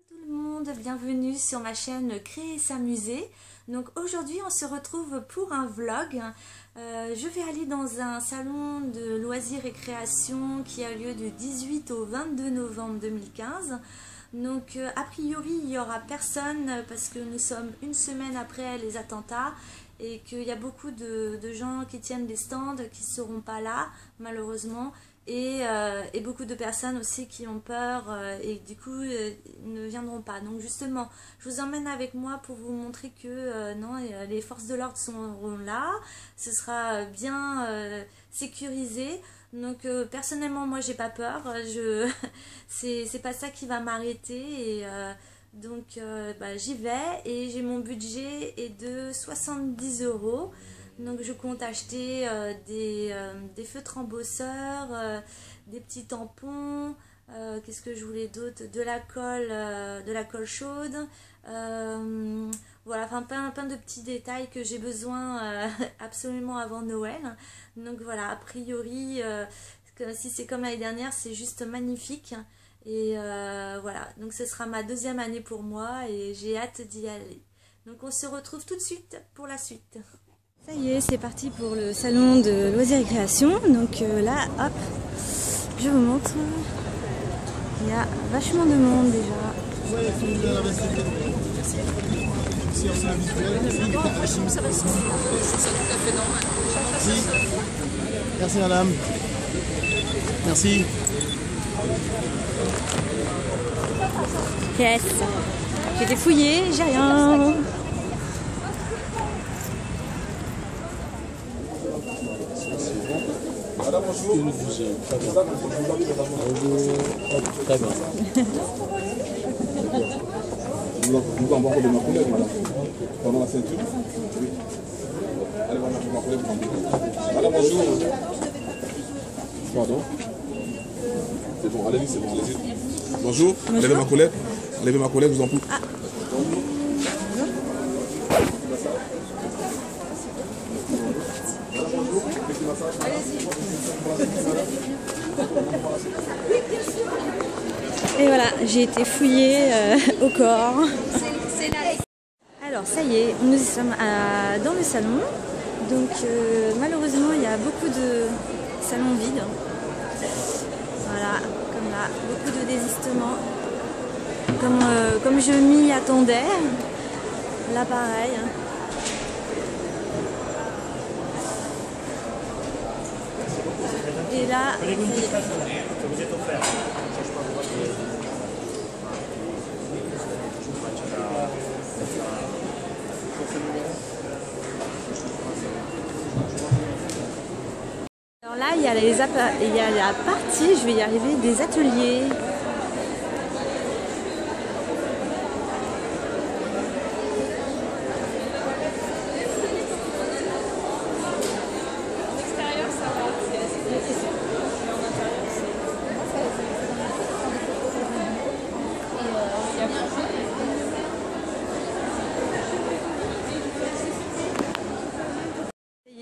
Tout le monde, bienvenue sur ma chaîne Créer et s'amuser. Donc aujourd'hui on se retrouve pour un vlog. Je vais aller dans un salon de loisirs et création qui a lieu du 18 au 22 novembre 2015. Donc a priori il n'y aura personne parce que nous sommes une semaine après les attentats et qu'il y a beaucoup de gens qui tiennent des stands qui ne seront pas là malheureusement. Et beaucoup de personnes aussi qui ont peur et du coup ne viendront pas. Donc justement, je vous emmène avec moi pour vous montrer que non, les forces de l'ordre seront là, ce sera bien sécurisé. Donc personnellement, moi j'ai pas peur, c'est pas ça qui va m'arrêter. Et donc j'y vais et j'ai mon budget est de 70 €. Donc je compte acheter des feutres embosseurs, des petits tampons, qu'est-ce que je voulais d'autre, de la colle chaude, voilà, enfin plein de petits détails que j'ai besoin absolument avant Noël. Donc voilà, a priori, si c'est comme l'année dernière, c'est juste magnifique. Et voilà, donc ce sera ma deuxième année pour moi et j'ai hâte d'y aller. Donc on se retrouve tout de suite pour la suite. Ça y est, c'est parti pour le salon de loisirs et création. Donc là, hop, je vous montre. Il y a vachement de monde déjà. Merci madame. Merci. Yes. J'ai été fouillée, j'ai rien. Madame, bonjour. Très bien. Nous avons encore de ma collègue, madame. Pendant la ceinture. Oui. Allez, madame, ma collègue. Madame, bonjour. Pardon. C'est bon, allez-y, c'est bon, allez-y. Bonjour. Enlevez ma collègue. Enlevez ma collègue, vous en prie. Ah. Et voilà, j'ai été fouillée au corps. Alors ça y est, nous sommes dans le salon. Donc malheureusement il y a beaucoup de salons vides. Voilà, comme là, beaucoup de désistements. Comme je m'y attendais. Là pareil. Et là, vous êtes offert. alors là, il y a la partie, je vais y arriver, des ateliers.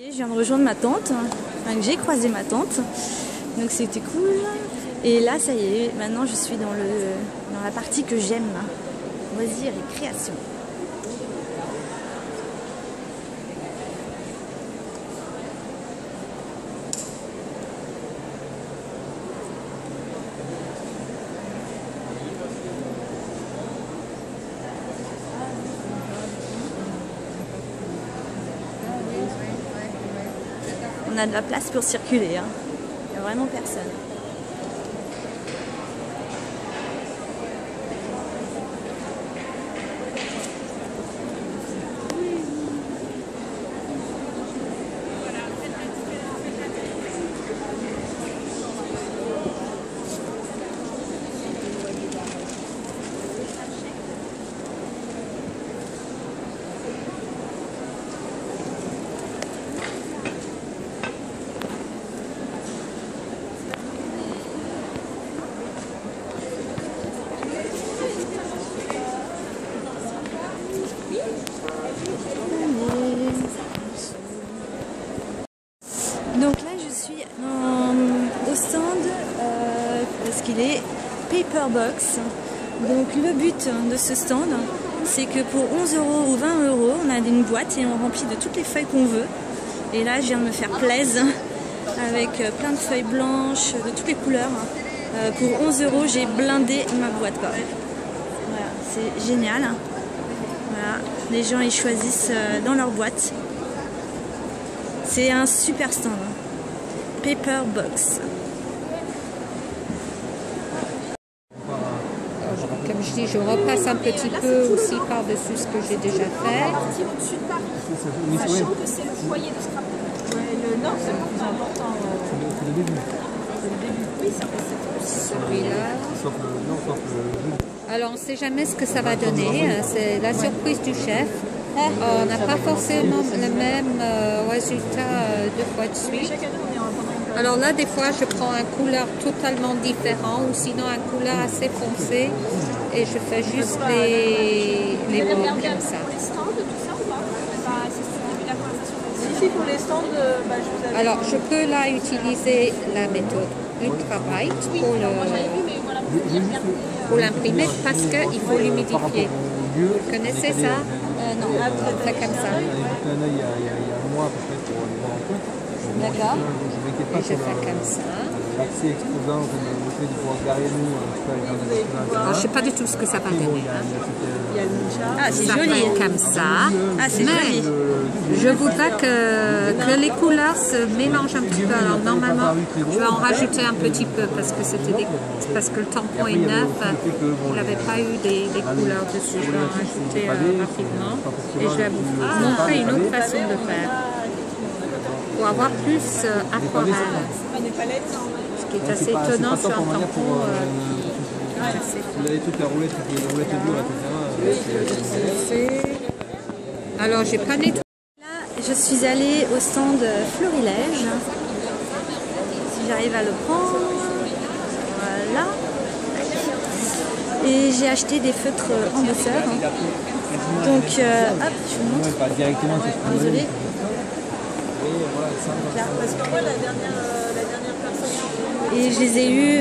Je viens de rejoindre ma tante, enfin, j'ai croisé ma tante, donc c'était cool. Et là, ça y est, maintenant je suis dans la partie que j'aime, loisirs et création. On a de la place pour circuler, hein. Il n'y a vraiment personne. Donc là je suis au stand parce qu'il est Paperbox. Donc le but de ce stand, c'est que pour 11 € ou 20 €, on a une boîte et on remplit de toutes les feuilles qu'on veut. Et là, je viens de me faire plaisir avec plein de feuilles blanches de toutes les couleurs. Pour 11 €, j'ai blindé ma boîte, quoi. Voilà, c'est génial. Voilà, les gens ils choisissent dans leur boîte. C'est un super stand. Paper Box. Comme je dis, je repasse un petit peu aussi par-dessus ce que j'ai déjà fait. Au-dessus de Paris, sachant que c'est le foyer de scrap. Le nord, c'est le plus important. C'est le début. Oui, ça c'est Celui-là. Sauf le Alors, on ne sait jamais ce que ça va donner. C'est la surprise du chef. On n'a pas forcément le même résultat deux fois de suite. Chaque année, on est en pendant une Alors là, des fois, je prends un couleur totalement différent ou sinon un couleur assez foncé et je fais juste les mots comme ça. Pour les stands, tout ça ou pas? C'est ce début de la conversation. Si, pour les stands, je vous avais... Alors, je peux là utiliser la méthode Ultra Bright pour l'imprimer parce qu'il faut l'humidifier. Vous connaissez ça? Non. On fait comme ça. il y a un mois à peu près pour les voir en compte. D'accord. Je ne m'inquiète Et pas je sur fais comme ça. l'accès exposant, le fait de pouvoir garer nous, en tout cas, les gens de Alors, je ne sais pas du tout ce que ça va donner. Hein. Ah, c'est Ça joli. fait comme ça. Ah, c'est Mais joli. je voudrais que les couleurs se mélangent un petit peu. Alors normalement, je vais en rajouter un petit peu parce que parce que le tampon est neuf. Il n'avait pas eu des couleurs dessus. Je vais en rajouter rapidement et je vais vous montrer une autre façon de faire pour avoir plus aquarelle. Ce qui est assez étonnant sur un tampon. Vous avez toutes les roulettes dures, etc. Alors j'ai pas nettoyé. Là, je suis allée au stand Florilège. Si j'arrive à le prendre. Voilà. Et j'ai acheté des feutres embosseurs. Donc, hop, je vous montre. Pas directement, c'est Désolée. Et je les ai eus,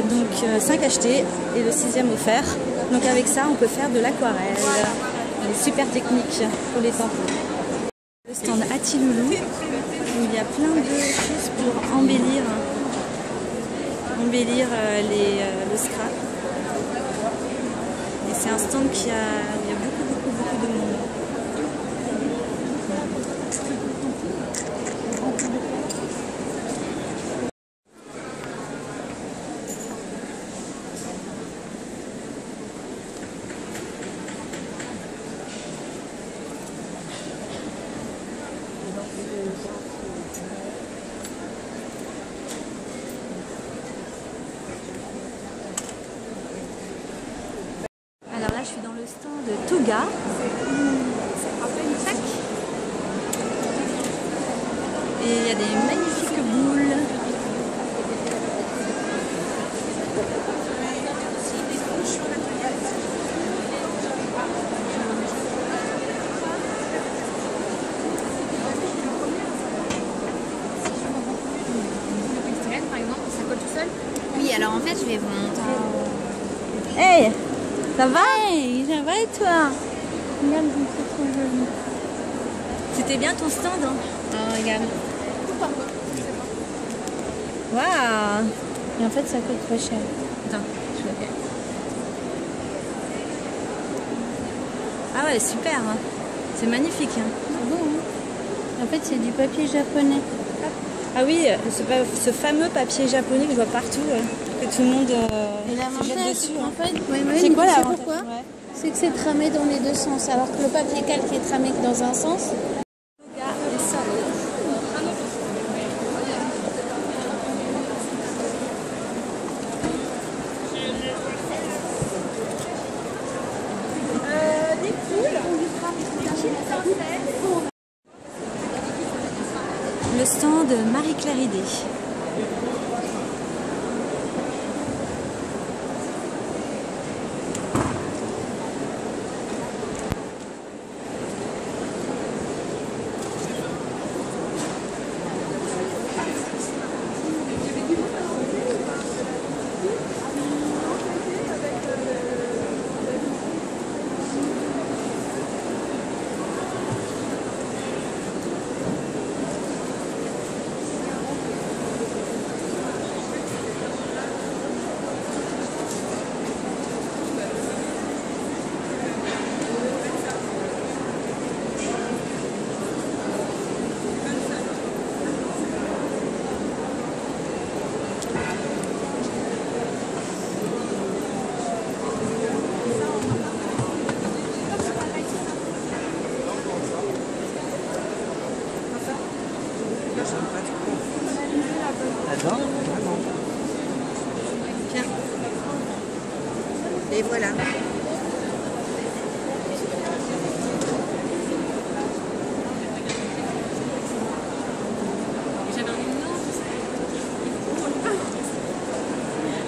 donc 5 achetés et le 6e offert. Donc avec ça, on peut faire de l'aquarelle. Super technique pour les tampons. Le stand Atiloulou, où il y a plein de choses pour embellir le scrap. Et c'est un stand il y a beaucoup de monde. Alors là, je suis dans le stand de Toga. Et il y a des magnifiques boules. Par exemple, ça colle tout seul? Oui, alors en fait, je vais vous montrer. Hey, ça va? Hey, ça va et toi? Regarde, c'est trop joli. C'était bien ton stand, hein? Oh, regarde. Waouh! Et en fait, ça coûte trop cher. Attends, je le fais. Ah ouais, super. Hein. C'est magnifique. Hein. C'est beau, hein. En fait, c'est du papier japonais. Ah oui, ce fameux papier japonais que je vois partout, que tout le monde Et se l'avantage, jette dessus. en fait, C'est quoi tu sais l'avantage? pourquoi? Ouais. C'est que c'est tramé dans les deux sens, alors que le papier calque est tramé que dans un sens. Le stand Marie-Claire Idée. Et voilà.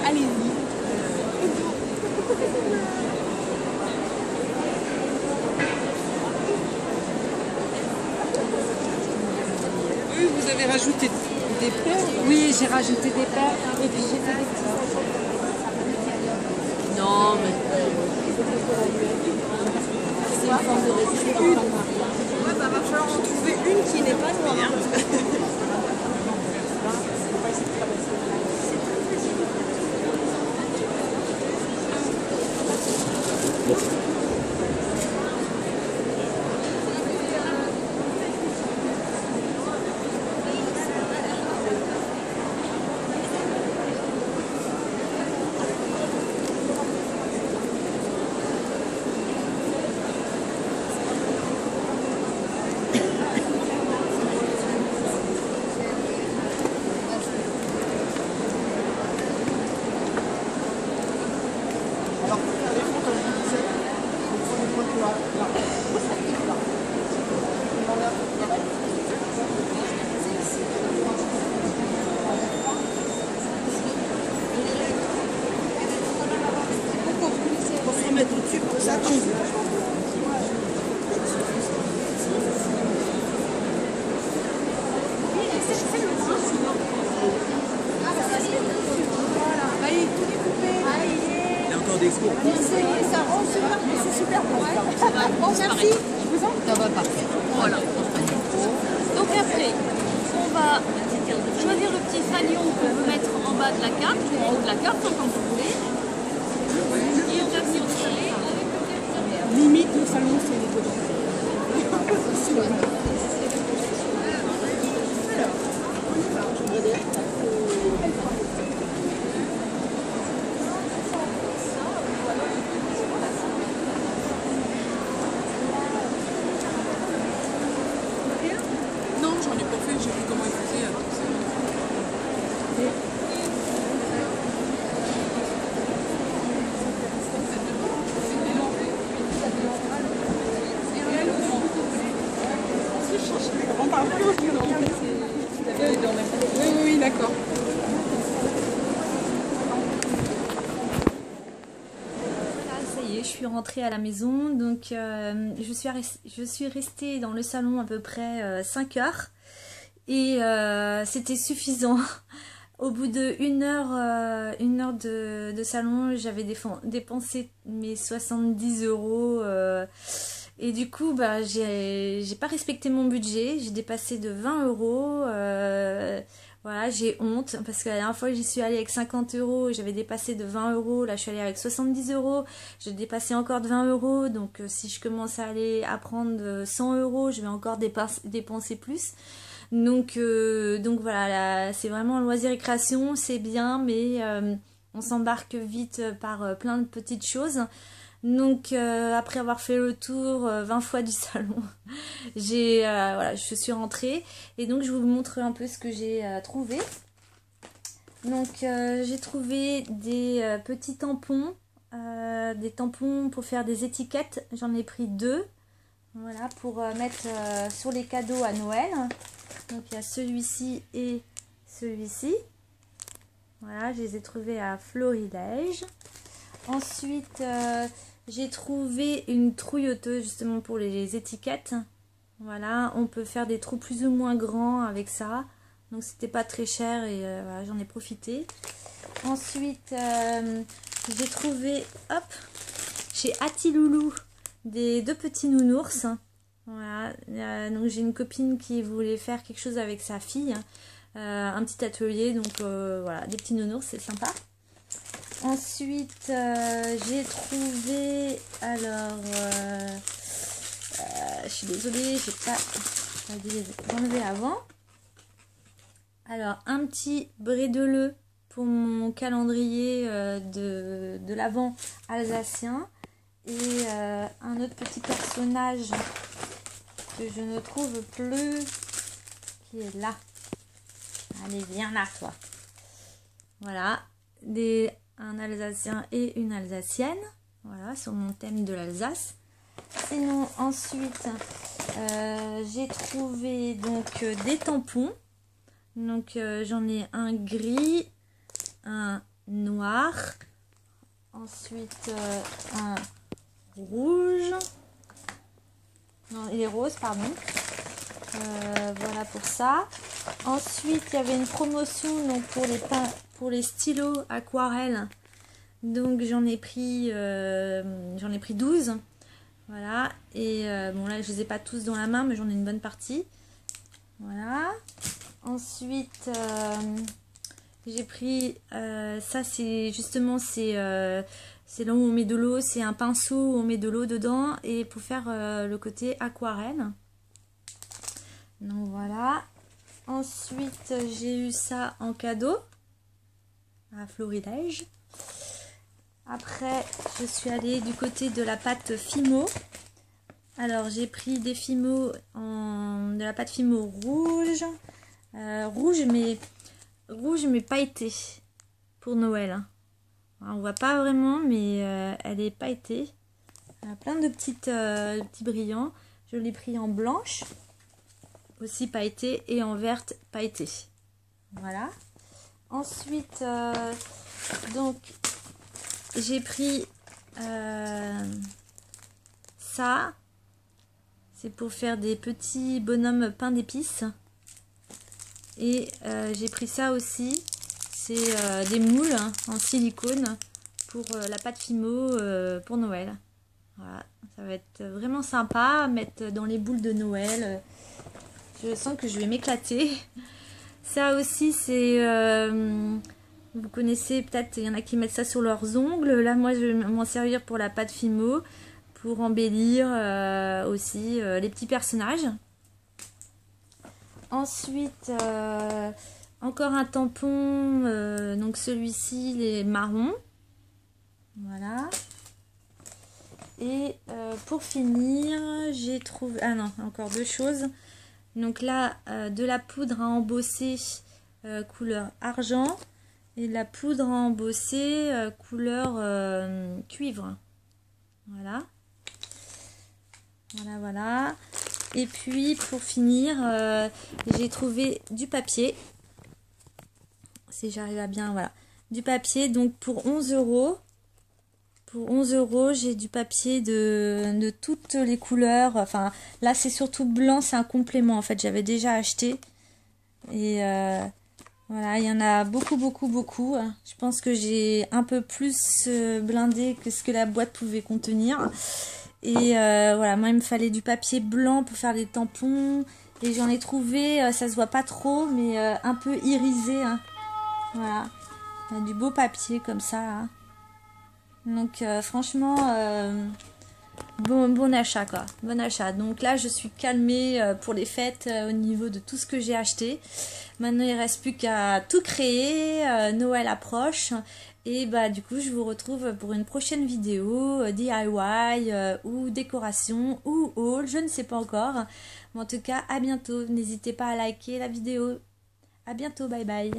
Allez-y. Oui, vous avez rajouté des perles. Oui, j'ai rajouté des perles et puis j'ai fait des petits. Non, mais... C'est une forme de résistance. Ouais, bah va falloir en trouver une qui n'est pas noire. Ça tombe. Il y a encore des cours. Ça rend super, c'est super bon. Bon, merci. Je vous en prie. Ça va parfait. Voilà. Donc après, on va choisir le petit fanion qu'on veut mettre en bas de la carte, ou en haut de la carte, comme vous voulez. Et on va venir installer avec le carte. Limite, le salon, c'est les deux. Non, j'en ai pas fait, j'ai vu comment il faisait. Oui, d'accord. Voilà, ça y est, je suis rentrée à la maison. Donc, je suis restée dans le salon à peu près 5 heures. Et c'était suffisant. Au bout de une heure de salon, j'avais dépensé mes 70 euros. Et du coup, bah, j'ai pas respecté mon budget. J'ai dépassé de 20 euros. Voilà, j'ai honte parce que la dernière fois j'y suis allée avec 50 euros, j'avais dépassé de 20 euros. Là, je suis allée avec 70 euros. J'ai dépassé encore de 20 euros. Donc, si je commence à prendre 100 euros, je vais encore dépenser plus. Donc voilà, c'est vraiment loisir et création, c'est bien, mais on s'embarque vite par plein de petites choses. Donc après avoir fait le tour 20 fois du salon, voilà, je suis rentrée et donc je vous montre un peu ce que j'ai trouvé. Donc j'ai trouvé des petits tampons, des tampons pour faire des étiquettes. J'en ai pris 2, voilà, pour mettre sur les cadeaux à Noël. Donc il y a celui-ci et celui-ci. Voilà, je les ai trouvés à Florilège. Ensuite, j'ai trouvé une trouilloteuse justement pour les étiquettes. Voilà, on peut faire des trous plus ou moins grands avec ça. Donc c'était pas très cher et voilà, j'en ai profité. Ensuite, j'ai trouvé, hop, chez Atiloulou, des 2 petits nounours. Voilà, donc j'ai une copine qui voulait faire quelque chose avec sa fille, un petit atelier, donc voilà, des petits nounours, c'est sympa. Ensuite, j'ai trouvé, alors, je suis désolée, j'ai pas dû les enlever avant. Alors, un petit brédeleu pour mon calendrier de l'Avent alsacien et un autre petit personnage que je ne trouve plus, qui est là. Allez, viens là, toi. Voilà, un Alsacien et une Alsacienne. Voilà, sur mon thème de l'Alsace. Sinon, ensuite, j'ai trouvé donc des tampons. Donc, j'en ai un gris, un noir, ensuite un rouge, non, il est rose, pardon. Voilà pour ça. Ensuite, il y avait une promotion donc pour les stylos aquarelles. Donc j'en ai pris 12. Voilà. Et bon là, je les ai pas tous dans la main, mais j'en ai une bonne partie. Voilà. Ensuite, j'ai pris ça, c'est justement c'est là où on met de l'eau, c'est un pinceau où on met de l'eau dedans et pour faire le côté aquarelle. Donc voilà. Ensuite, j'ai eu ça en cadeau à Florilège. Après, je suis allée du côté de la pâte Fimo. Alors, j'ai pris des Fimo de la pâte Fimo rouge. Rouge mais pailletée pour Noël. Hein. Alors, on voit pas vraiment, mais elle est pailletée. Elle a plein de petits brillants. Je l'ai pris en blanche, aussi pailletée, et en verte pailletée. Voilà. Ensuite, donc, j'ai pris ça. C'est pour faire des petits bonhommes pain d'épices. Et j'ai pris ça aussi. C'est des moules hein, en silicone pour la pâte Fimo pour Noël. Voilà, ça va être vraiment sympa à mettre dans les boules de Noël. Je sens que je vais m'éclater. Ça aussi, c'est... vous connaissez peut-être, il y en a qui mettent ça sur leurs ongles. Là, moi, je vais m'en servir pour la pâte Fimo, pour embellir aussi les petits personnages. Ensuite, encore un tampon, donc celui-ci, il est marron. Voilà. Et pour finir, j'ai trouvé... Ah non, encore deux choses. Donc là, de la poudre à embosser couleur argent et de la poudre à embosser couleur cuivre. Voilà. Voilà, voilà. Et puis, pour finir, j'ai trouvé du papier. Si j'arrive à bien, voilà. Du papier, donc pour 11 €. Pour 11 €, j'ai du papier de toutes les couleurs. Enfin, là, c'est surtout blanc, c'est un complément. En fait, j'avais déjà acheté. Et voilà, il y en a beaucoup, beaucoup, beaucoup. Je pense que j'ai un peu plus blindé que ce que la boîte pouvait contenir. Et voilà, moi, il me fallait du papier blanc pour faire les tampons. Et j'en ai trouvé, ça se voit pas trop, mais un peu irisé. Hein. Voilà, du beau papier comme ça, hein. Donc franchement, bon achat quoi, bon achat. Donc là je suis calmée pour les fêtes au niveau de tout ce que j'ai acheté. Maintenant il ne reste plus qu'à tout créer, Noël approche. Et bah du coup je vous retrouve pour une prochaine vidéo DIY ou décoration ou haul, je ne sais pas encore. Mais en tout cas à bientôt, n'hésitez pas à liker la vidéo. À bientôt, bye bye.